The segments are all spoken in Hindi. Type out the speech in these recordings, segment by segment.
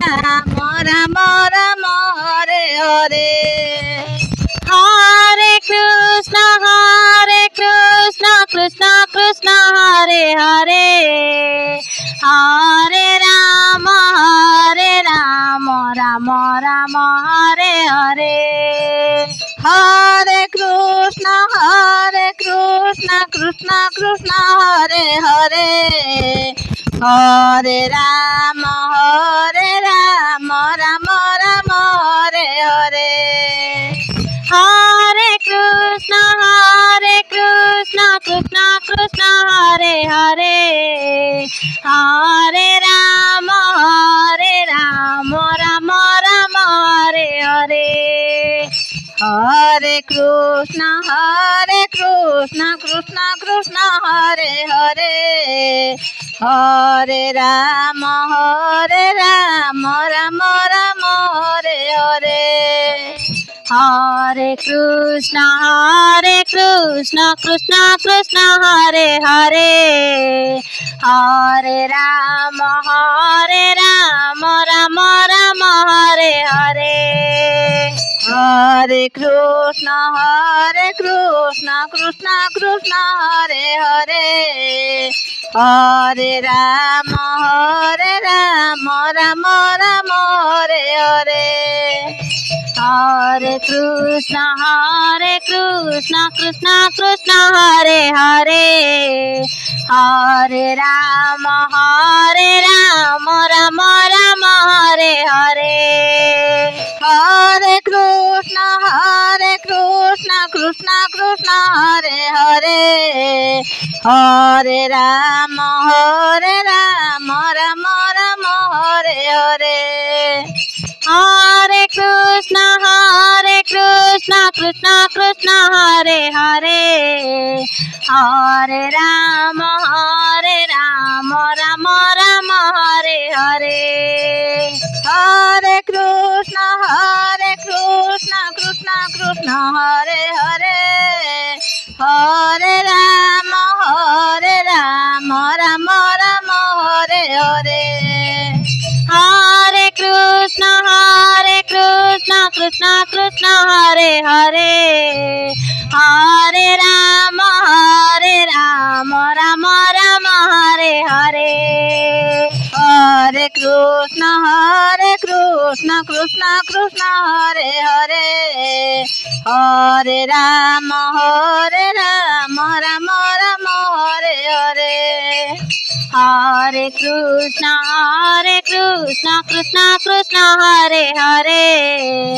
राम राम राम हरे हरे हरे कृष्ण कृष्ण कृष्ण हरे हरे हरे राम राम राम हरे हरे हरे कृष्ण कृष्ण कृष्ण हरे हरे हरे राम राम राम हरे हरे हरे कृष्ण कृष्ण कृष्ण हरे हरे हरे राम राम राम हरे हरे हरे कृष्ण कृष्ण कृष्ण हरे हरे हरे राम राम राम हरे हरे हरे कृष्ण कृष्ण कृष्ण हरे हरे हरे राम राम राम हरे हरे हरे कृष्ण कृष्ण कृष्ण हरे हरे हरे राम राम राम हरे हरे हरे कृष्ण कृष्ण कृष्ण हरे हरे हरे राम राम राम हरे हरे हरे कृष्ण कृष्ण कृष्ण हरे हरे हरे राम राम राम हरे हरे हरे कृष्ण कृष्ण कृष्ण हरे हरे हरे राम राम राम हरे हरे हरे कृष्ण कृष्ण कृष्ण हरे हरे हरे राम राम राम हरे हरे हरे कृष्ण कृष्ण कृष्ण हरे हरे हरे राम राम राम हरे हरे हरे कृष्ण कृष्ण कृष्ण हरे हरे हरे राम राम राम हरे हरे हरे कृष्ण कृष्ण कृष्ण हरे हरे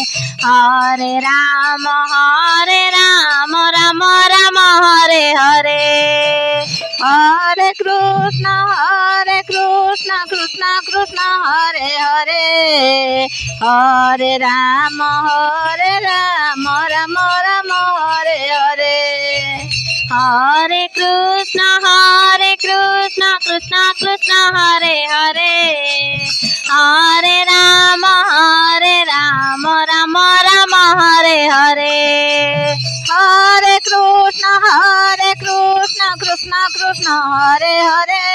हरे राम राम राम हरे हरे हरे कृष्ण कृष्ण कृष्ण हरे हरे हरे राम राम राम हरे हरे हरे कृष्ण कृष्ण कृष्ण हरे हरे हरे राम राम राम हरे हरे हरे कृष्ण कृष्ण कृष्ण हरे हरे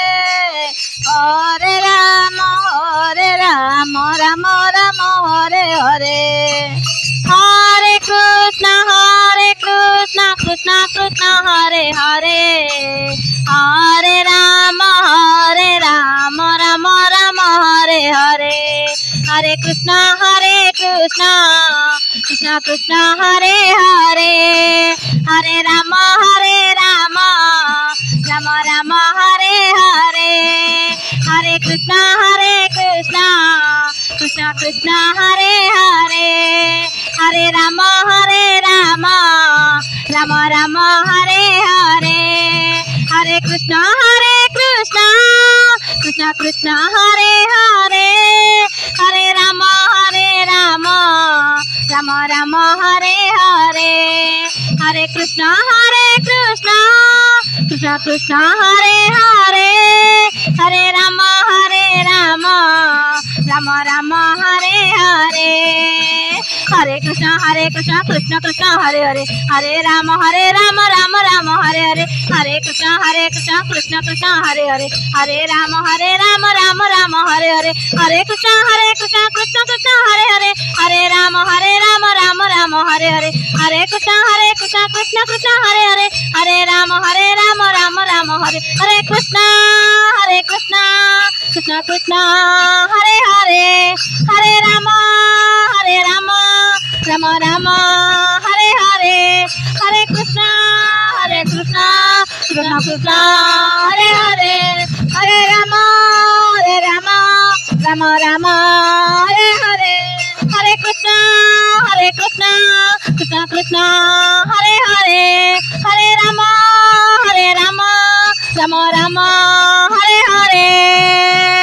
हरे राम राम राम हरे हरे हरे कृष्ण कृष्ण कृष्ण हरे हरे हरे राम राम राम हरे हरे हरे कृष्ण कृष्ण कृष्ण हरे हरे हरे राम राम राम हरे हरे हरे कृष्ण कृष्ण कृष्ण हरे हरे हरे राम राम राम हरे हरे हरे कृष्ण कृष्ण कृष्ण हरे हरे हरे राम राम राम हरे हरे हरे कृष्ण कृष्ण कृष्ण हरे हरे हरे राम राम हरे हरे हरे कृष्ण कृष्ण कृष्ण हरे हरे हरे राम राम राम हरे हरे हरे कृष्ण कृष्ण कृष्ण हरे हरे हरे राम राम राम हरे हरे हरे कृष्ण हरे हरे, हरे कृष्णा कृष्ण कृष्ण हरे हरे, हरे राम राम राम हरे हरे कृष्णा, कृष्ण कृष्ण हरे हरे, हरे राम राम राम हरे हरे, हरे कृष्णा कृष्ण कृष्ण हरे हरे, हरे राम राम राम हरे हरे, हरे कृष्णा कृष्ण कृष्ण